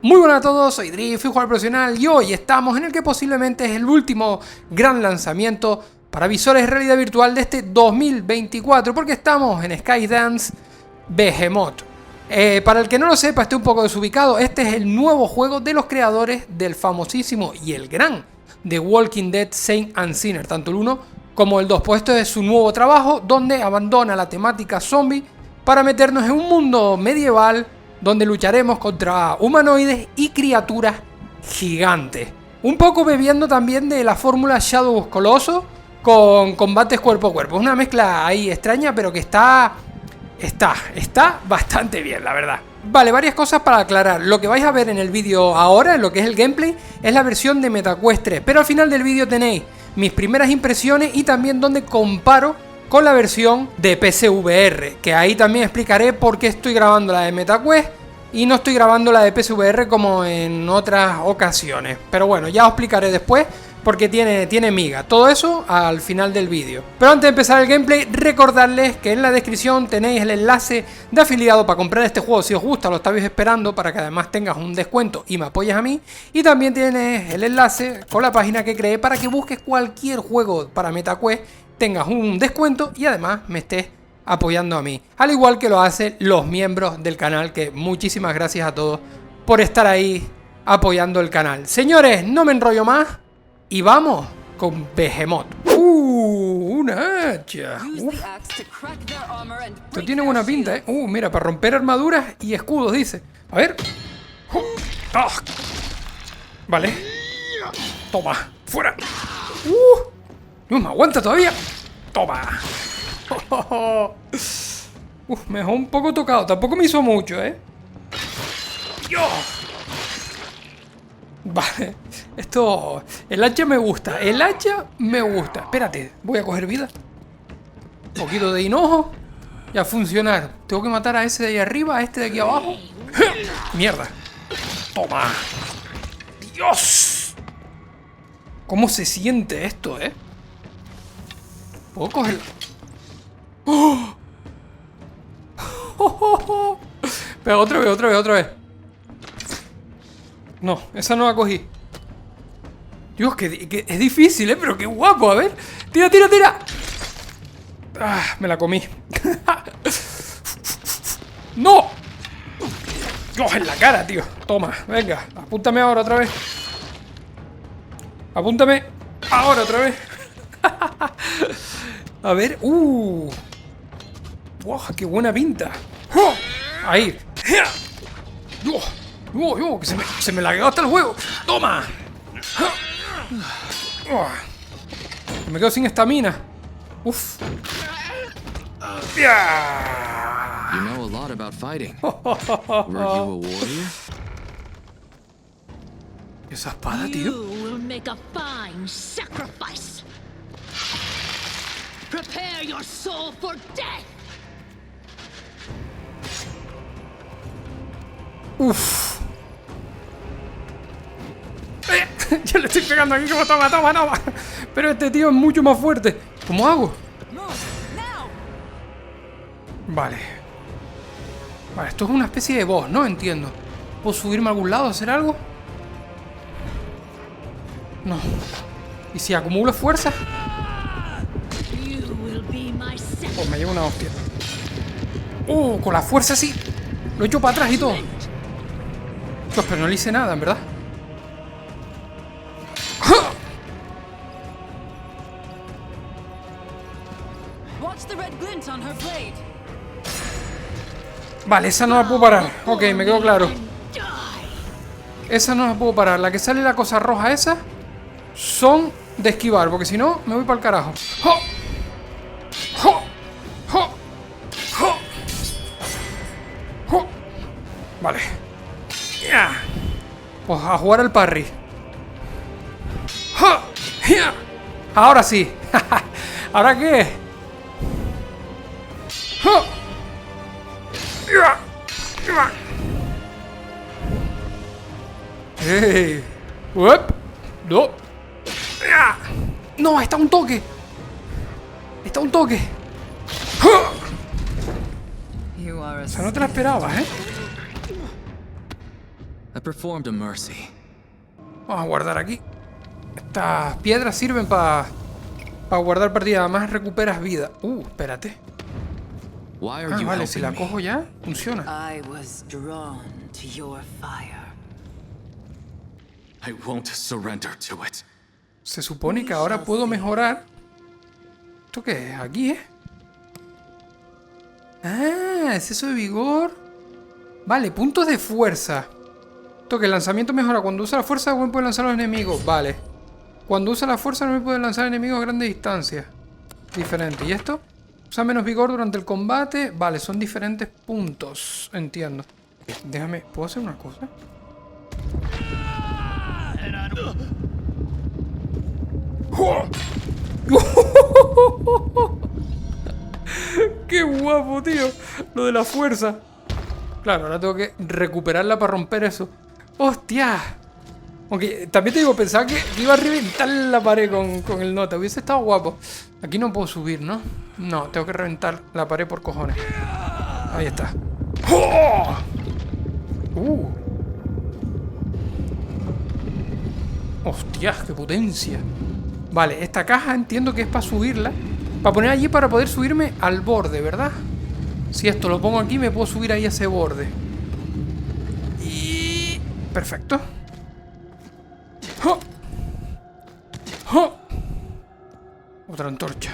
Muy buenas a todos, soy Drift, soy jugador profesional y hoy estamos en el que posiblemente es el último gran lanzamiento para visores de realidad virtual de este 2024, porque estamos en Skydance Behemoth. Para el que no lo sepa, esté un poco desubicado, este es el nuevo juego de los creadores del famosísimo y el gran The Walking Dead Saint and Sinner, tanto el 1 como el 2. Pues esto es su nuevo trabajo donde abandona la temática zombie para meternos en un mundo medieval donde lucharemos contra humanoides y criaturas gigantes. Un poco bebiendo también de la fórmula Shadow of Colossus con combates cuerpo a cuerpo. Es una mezcla ahí extraña, pero que está bastante bien, la verdad. Vale, varias cosas para aclarar. Lo que vais a ver en el vídeo ahora, en lo que es el gameplay, es la versión de MetaQuest 3. Pero al final del vídeo tenéis mis primeras impresiones y también donde comparo con la versión de PSVR, que ahí también explicaré por qué estoy grabando la de MetaQuest y no estoy grabando la de PSVR como en otras ocasiones. Pero bueno, ya os explicaré después porque tiene miga. Todo eso al final del vídeo. Pero antes de empezar el gameplay, recordarles que en la descripción tenéis el enlace de afiliado para comprar este juego si os gusta, lo estáis esperando, para que además tengas un descuento y me apoyes a mí. Y también tienes el enlace con la página que creé para que busques cualquier juego para MetaQuest, tengas un descuento y además me estés apoyando a mí, al igual que lo hacen los miembros del canal, que muchísimas gracias a todos por estar ahí apoyando el canal. Señores, no me enrollo más y vamos con Behemoth. Una hacha. Esto tiene buena pinta, ¿eh? Mira, para romper armaduras y escudos, dice. A ver. Vale. Toma, fuera. No me aguanta todavía. Toma. Me dejó un poco tocado. Tampoco me hizo mucho, ¿eh? Vale. Esto... El hacha me gusta. El hacha me gusta. Espérate. Voy a coger vida. Un poquito de hinojo. Y a funcionar. Tengo que matar a ese de ahí arriba. A este de aquí abajo. Mierda. Toma. Dios. ¿Cómo se siente esto, eh? ¿Puedo cogerlo? ¡Oh! Pero otra vez. No, esa no la cogí. Dios, que es difícil, pero qué guapo. A ver. Tira. Me la comí. ¡No! Dios, en la cara, tío. Toma, venga. Apúntame ahora otra vez. Apúntame ahora otra vez. A ver, ¡wow! ¡Qué buena pinta! Ahí. Que se me lagueó hasta el juego. ¡Toma! Me quedo sin estamina. Uf. You know a lot about fighting. Were you a warrior? Esa espada, tío. You will make a fine sacrifice. Prepare your soul for death. Uf. Ya le estoy pegando aquí como toma. Pero este tío es mucho más fuerte. ¿Cómo hago? Vale. Vale, esto es una especie de boss, ¿no? Entiendo. ¿Puedo subirme a algún lado, hacer algo? No. ¿Y si acumulo fuerza? Pues me llevo una hostia. Con la fuerza sí. Lo he hecho para atrás y todo. Dios, pero no le hice nada, en verdad. Vale, esa no la puedo parar. Ok, me quedó claro. Esa no la puedo parar. La que sale la cosa roja esa son de esquivar, porque si no me voy para el carajo. Vale. Pues a jugar al parry. Ahora sí. ¿Ahora qué? Hey. No. No, está un toque. O sea, no te la esperabas, ¿eh? I performed a mercy. Vamos a guardar aquí. Estas piedras sirven para guardar partida. Además recuperas vida. Espérate. Why are you Vale, si la helping me? cojo ya, funciona. I was drawn to your fire. I won't surrender to it. Se supone que ahora puedo mejorar. ¿Esto qué es? Aquí, ¿eh? Ah, exceso de vigor. Vale, puntos de fuerza. Esto que el lanzamiento mejora. Cuando usa la fuerza, el puede lanzar a los enemigos. Vale. Cuando usa la fuerza, no puede lanzar enemigos a grandes distancias. Diferente. ¿Y esto? Usa menos vigor durante el combate. Vale, son diferentes puntos. Entiendo. Déjame... ¿Puedo hacer una cosa? ¡Qué guapo, tío! Lo de la fuerza. Claro, ahora tengo que recuperarla para romper eso. ¡Hostia! Aunque también te digo, pensaba que iba a reventar la pared con el nota. Hubiese estado guapo. Aquí no puedo subir, ¿no? No, tengo que reventar la pared por cojones. Ahí está. ¡Oh! ¡Hostia! ¡Qué potencia! Vale, esta caja entiendo que es para subirla. Para poner allí para poder subirme al borde, ¿verdad? Si esto lo pongo aquí, me puedo subir ahí a ese borde. Y... perfecto. ¡Oh! ¡Oh! Otra antorcha.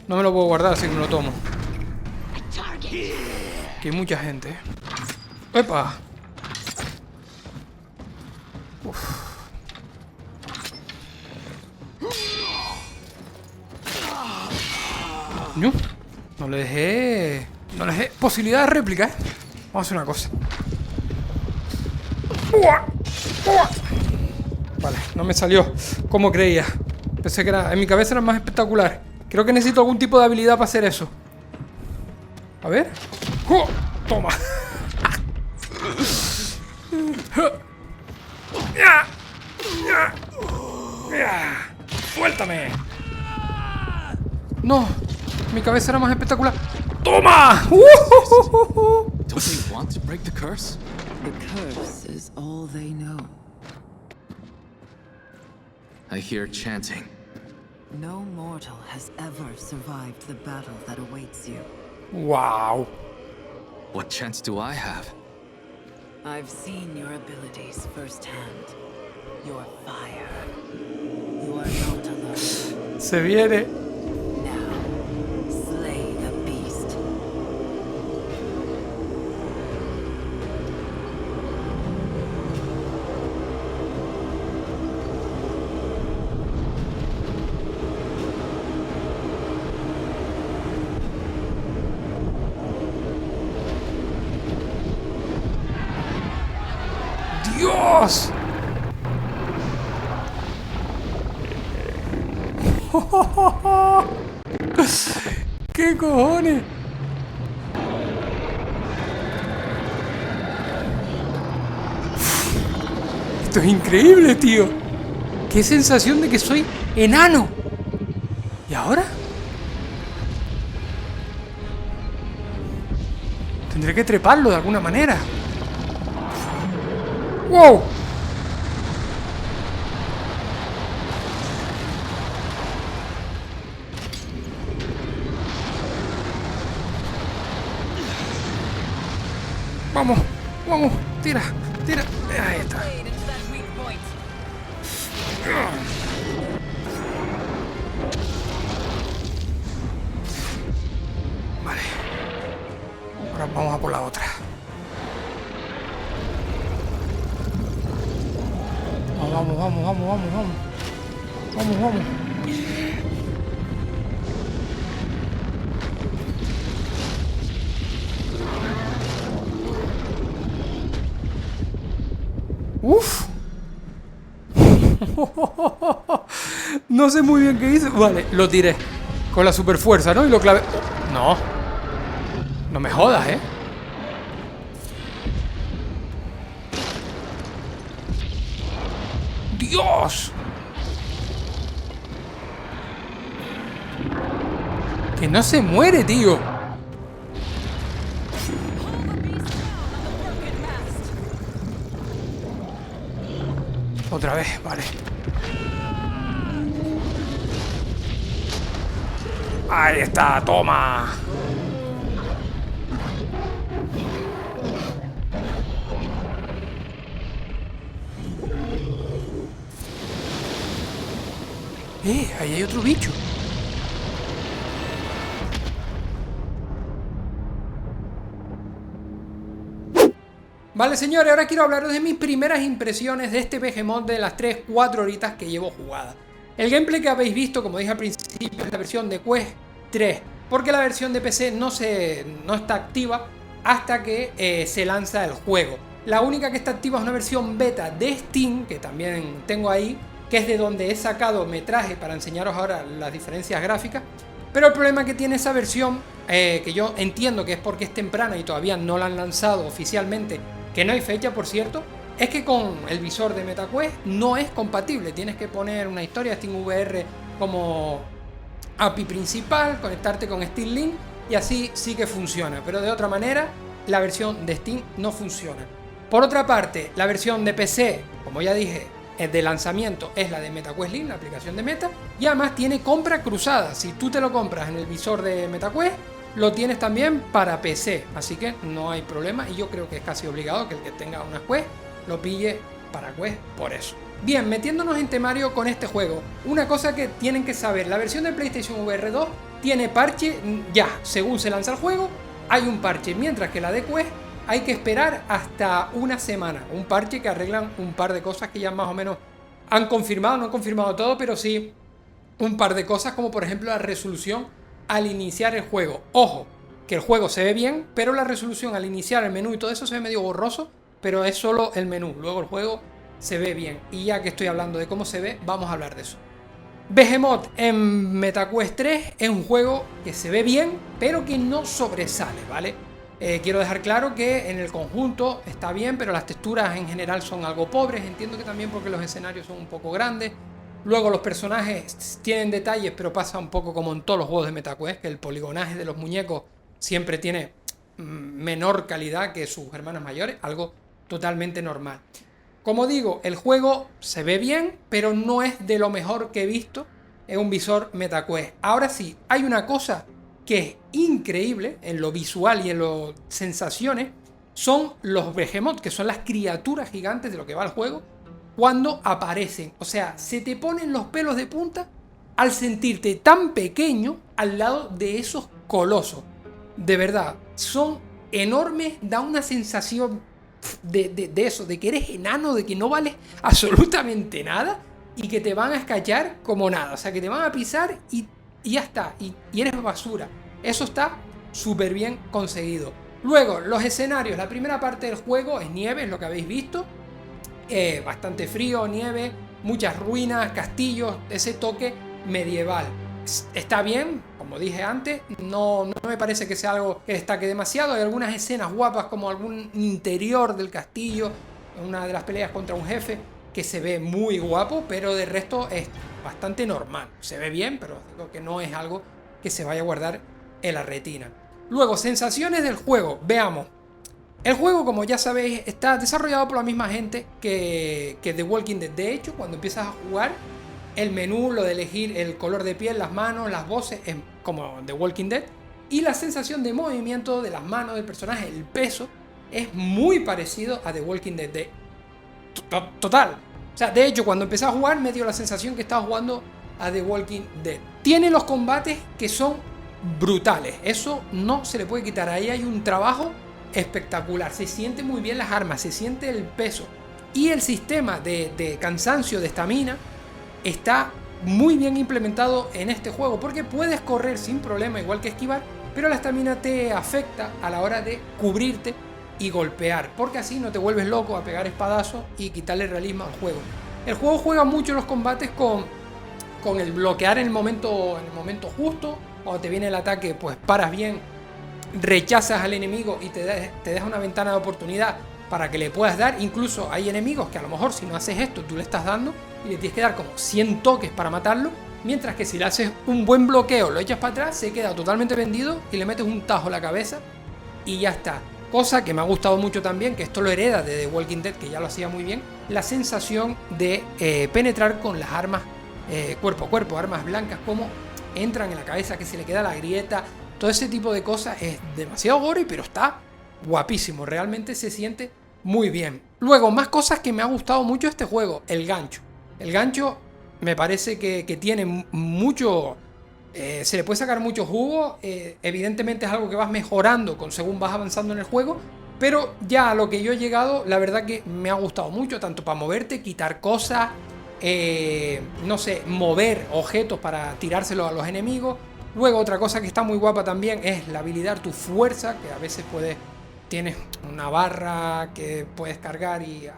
No me lo puedo guardar, así que me lo tomo. Aquí hay mucha gente, ¿eh? ¡Epa! Uf. No le dejé... no le dejé posibilidad de réplica, ¿eh? Vamos a hacer una cosa. Vale, no me salió como creía. Pensé que era... en mi cabeza era más espectacular. Creo que necesito algún tipo de habilidad para hacer eso. A ver. Toma. Suéltame. No, mi cabeza era más espectacular. ¡Toma! Don't they want to break the curse? The curse is all they know. I hear chanting. No mortal has ever survived the battle that awaits you. Wow. What chance do I have? I've seen your abilities firsthand. Your fire. You are not alone. Se viene. Now, slay the beast. ¡Dios! ¿Qué cojones? Esto es increíble, tío. Qué sensación de que soy enano. ¿Y ahora? Tendré que treparlo de alguna manera. ¡Wow! Vamos, vamos, tira, tira. Ahí está. Vale. Ahora vamos a por la otra. Vamos, vamos, vamos, vamos, vamos. Vamos, vamos. Uf. No sé muy bien qué hice. Vale, lo tiré con la super fuerza, ¿no? Y lo clavé. No. No me jodas, ¿eh? ¡Dios! Que no se muere, tío. Otra vez, vale. Ahí está, toma. Ahí hay otro bicho. Vale, señores, ahora quiero hablaros de mis primeras impresiones de este Behemoth de las 3-4 horitas que llevo jugada. El gameplay que habéis visto, como dije al principio, es la versión de Quest 3, porque la versión de PC no está activa hasta que se lanza el juego. La única que está activa es una versión beta de Steam, que también tengo ahí, que es de donde he sacado metraje para enseñaros ahora las diferencias gráficas. Pero el problema que tiene esa versión, que yo entiendo que es porque es temprana y todavía no la han lanzado oficialmente, que no hay fecha por cierto, es que con el visor de MetaQuest no es compatible. Tienes que poner una historia de SteamVR como API principal, conectarte con Steam Link y así sí que funciona, pero de otra manera la versión de Steam no funciona. Por otra parte, la versión de PC, como ya dije, de lanzamiento es la de MetaQuest Link, la aplicación de Meta, y además tiene compra cruzada. Si tú te lo compras en el visor de MetaQuest, lo tienes también para PC, así que no hay problema y yo creo que es casi obligado que el que tenga una Quest lo pille para Quest por eso. Bien, metiéndonos en temario con este juego, una cosa que tienen que saber, la versión de PlayStation VR 2 tiene parche ya, según se lanza el juego, hay un parche, mientras que la de Quest hay que esperar hasta una semana, un parche que arreglan un par de cosas que ya más o menos han confirmado, no han confirmado todo, pero sí un par de cosas, como por ejemplo la resolución al iniciar el juego. Ojo, que el juego se ve bien, pero la resolución al iniciar el menú y todo eso se ve medio borroso, pero es solo el menú, luego el juego se ve bien. Y ya que estoy hablando de cómo se ve, vamos a hablar de eso. Behemoth en MetaQuest 3 es un juego que se ve bien, pero que no sobresale, ¿vale? Quiero dejar claro que en el conjunto está bien, pero las texturas en general son algo pobres. Entiendo que también porque los escenarios son un poco grandes. Luego los personajes tienen detalles, pero pasa un poco como en todos los juegos de MetaQuest, que el poligonaje de los muñecos siempre tiene menor calidad que sus hermanos mayores, algo totalmente normal. Como digo, el juego se ve bien, pero no es de lo mejor que he visto en un visor MetaQuest. Ahora sí, hay una cosa que es increíble en lo visual y en las sensaciones, son los Behemoth, que son las criaturas gigantes de lo que va el juego, cuando aparecen. O sea, se te ponen los pelos de punta al sentirte tan pequeño al lado de esos colosos. De verdad, son enormes, da una sensación de eso, de que eres enano, de que no vales absolutamente nada y que te van a escallar como nada. O sea, que te van a pisar y ya está, y eres basura. Eso está súper bien conseguido. Luego, los escenarios. La primera parte del juego es nieve, es lo que habéis visto. Bastante frío, nieve, muchas ruinas, castillos, ese toque medieval. Está bien, como dije antes, no me parece que sea algo que destaque demasiado. Hay algunas escenas guapas, como algún interior del castillo, una de las peleas contra un jefe, que se ve muy guapo, pero de resto es bastante normal. Se ve bien, pero digo que no es algo que se vaya a guardar en la retina. Luego, sensaciones del juego. Veamos. El juego, como ya sabéis, está desarrollado por la misma gente que The Walking Dead. De hecho, cuando empiezas a jugar, el menú, lo de elegir el color de piel, las manos, las voces, es como The Walking Dead. Y la sensación de movimiento de las manos del personaje, el peso, es muy parecido a The Walking Dead. Total. O sea, de hecho, cuando empecé a jugar, me dio la sensación que estaba jugando a The Walking Dead. Tiene los combates que son brutales. Eso no se le puede quitar. Ahí hay un trabajo espectacular. Se siente muy bien las armas, se siente el peso. Y el sistema de cansancio, de estamina, está muy bien implementado en este juego, porque puedes correr sin problema, igual que esquivar, pero la estamina te afecta a la hora de cubrirte y golpear, porque así no te vuelves loco a pegar espadazos y quitarle realismo al juego. El juego juega mucho los combates con el bloquear en el momento justo. Cuando te viene el ataque, pues paras bien, rechazas al enemigo y te deja una ventana de oportunidad para que le puedas dar. Incluso hay enemigos que a lo mejor si no haces esto, tú le estás dando y le tienes que dar como 100 toques para matarlo, mientras que si le haces un buen bloqueo, lo echas para atrás, se queda totalmente vendido y le metes un tajo a la cabeza y ya está. Cosa que me ha gustado mucho también, que esto lo hereda de The Walking Dead, que ya lo hacía muy bien, la sensación de penetrar con las armas cuerpo a cuerpo, armas blancas, como entran en la cabeza, que se le queda la grieta, todo ese tipo de cosas. Es demasiado gore, pero está guapísimo, realmente se siente muy bien. Luego, más cosas que me ha gustado mucho este juego, el gancho. El gancho me parece que tiene mucho... se le puede sacar mucho jugo, evidentemente es algo que vas mejorando según vas avanzando en el juego, pero ya a lo que yo he llegado, la verdad que me ha gustado mucho, tanto para moverte, quitar cosas, no sé, mover objetos para tirárselos a los enemigos. Luego otra cosa que está muy guapa también es la habilidad tu fuerza, que a veces tienes una barra que puedes cargar y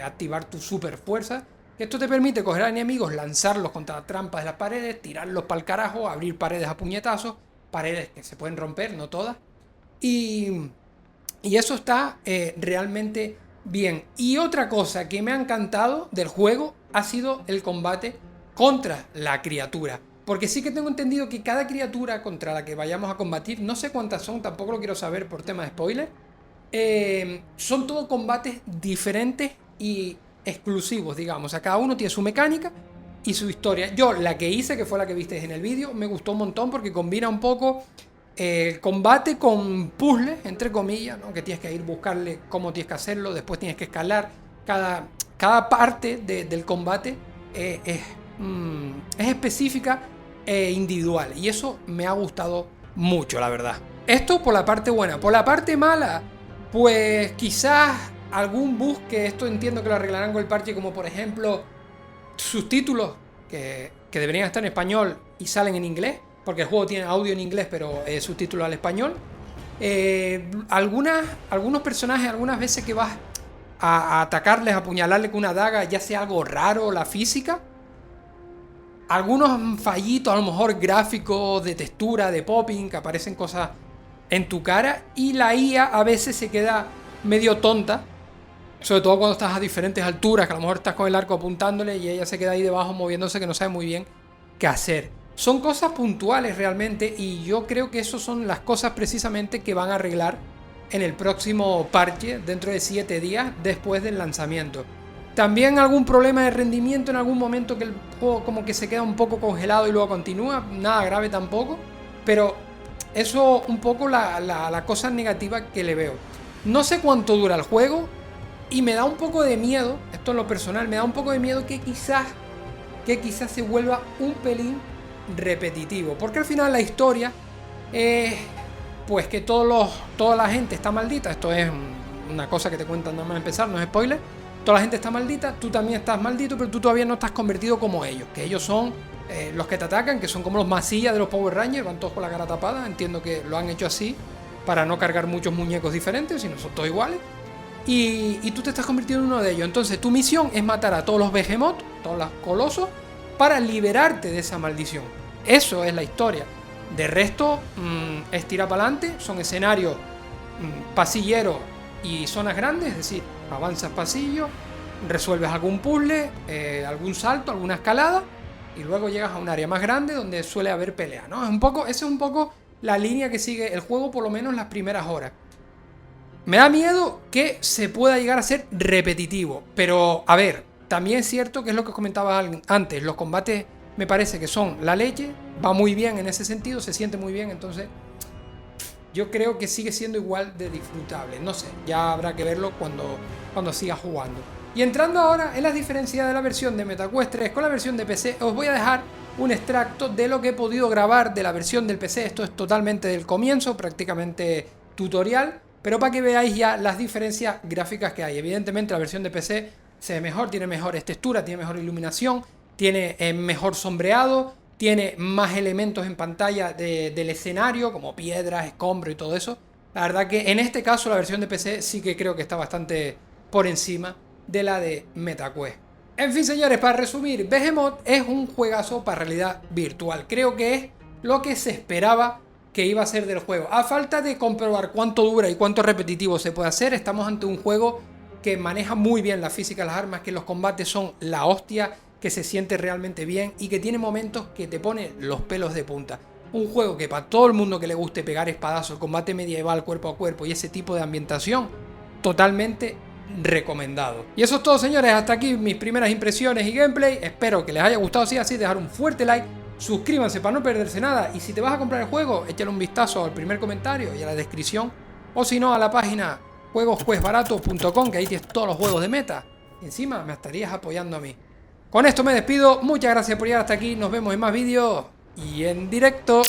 activar tu super fuerza. Esto te permite coger a enemigos, lanzarlos contra trampas de las paredes, tirarlos para el carajo, abrir paredes a puñetazos, paredes que se pueden romper, no todas. Y eso está realmente bien. Y otra cosa que me ha encantado del juego ha sido el combate contra la criatura. Porque sí que tengo entendido que cada criatura contra la que vayamos a combatir, no sé cuántas son, tampoco lo quiero saber por tema de spoiler, son todos combates diferentes y exclusivos, digamos. O sea, cada uno tiene su mecánica y su historia. Yo la que hice, que fue la que visteis en el vídeo, me gustó un montón porque combina un poco el combate con puzzles, entre comillas, ¿no? Que tienes que ir buscarle cómo tienes que hacerlo, después tienes que escalar. Cada parte del combate es específica e individual, y eso me ha gustado mucho, la verdad. Esto por la parte buena. Por la parte mala, pues quizás algún bug, que esto entiendo que lo arreglarán con el parche, como por ejemplo subtítulos que deberían estar en español y salen en inglés, porque el juego tiene audio en inglés pero subtítulos al español. Algunos personajes, algunas veces que vas a atacarles, a apuñalarles con una daga, ya sea algo raro la física. Algunos fallitos, a lo mejor gráficos, de textura, de popping, que aparecen cosas en tu cara, y la IA a veces se queda medio tonta, sobre todo cuando estás a diferentes alturas, que a lo mejor estás con el arco apuntándole y ella se queda ahí debajo moviéndose, que no sabe muy bien qué hacer. Son cosas puntuales realmente, y yo creo que eso son las cosas precisamente que van a arreglar en el próximo parche dentro de 7 días después del lanzamiento. También algún problema de rendimiento en algún momento, que el juego como que se queda un poco congelado y luego continúa, nada grave tampoco, pero eso un poco la cosa negativa que le veo. No sé cuánto dura el juego y me da un poco de miedo, esto en lo personal, me da un poco de miedo que quizás se vuelva un pelín repetitivo, porque al final la historia es pues que toda la gente está maldita. Esto es una cosa que te cuentan nada más empezar, no es spoiler. Toda la gente está maldita, tú también estás maldito, pero tú todavía no estás convertido como ellos, que ellos son los que te atacan, que son como los masillas de los Power Rangers, van todos con la cara tapada. Entiendo que lo han hecho así para no cargar muchos muñecos diferentes, sino son todos iguales. Y tú te estás convirtiendo en uno de ellos. Entonces tu misión es matar a todos los Behemoth, todos los colosos, para liberarte de esa maldición. Eso es la historia. De resto, es tira para adelante, son escenarios pasilleros y zonas grandes, es decir, avanzas pasillo, resuelves algún puzzle, algún salto, alguna escalada, y luego llegas a un área más grande donde suele haber pelea, ¿no? Esa es un poco la línea que sigue el juego, por lo menos las primeras horas. Me da miedo que se pueda llegar a ser repetitivo, pero a ver, también es cierto que es lo que comentaba antes, los combates me parece que son la leche, va muy bien en ese sentido, se siente muy bien, entonces yo creo que sigue siendo igual de disfrutable. No sé, ya habrá que verlo cuando siga jugando. Y entrando ahora en las diferencias de la versión de MetaQuest 3 con la versión de PC, os voy a dejar un extracto de lo que he podido grabar de la versión del PC. Esto es totalmente del comienzo, prácticamente tutorial, pero para que veáis ya las diferencias gráficas que hay. Evidentemente la versión de PC se ve mejor, tiene mejores texturas, tiene mejor iluminación, tiene mejor sombreado, tiene más elementos en pantalla del escenario, como piedras, escombros y todo eso. La verdad que en este caso la versión de PC sí que creo que está bastante por encima de la de MetaQuest. En fin, señores, para resumir, Behemoth es un juegazo para realidad virtual. Creo que es lo que se esperaba que iba a ser del juego. A falta de comprobar cuánto dura y cuánto repetitivo se puede hacer, estamos ante un juego que maneja muy bien la física de las armas, que los combates son la hostia, que se siente realmente bien y que tiene momentos que te pone los pelos de punta. Un juego que para todo el mundo que le guste pegar espadazos, combate medieval cuerpo a cuerpo y ese tipo de ambientación, totalmente recomendado. Y eso es todo, señores, hasta aquí mis primeras impresiones y gameplay. Espero que les haya gustado. Si es así, dejar un fuerte like, suscríbanse para no perderse nada, y si te vas a comprar el juego, échale un vistazo al primer comentario y a la descripción, o si no, a la página juegosquestbaratos.com, que ahí tienes todos los juegos de meta. Y encima me estarías apoyando a mí. Con esto me despido, muchas gracias por llegar hasta aquí, nos vemos en más vídeos y en directo.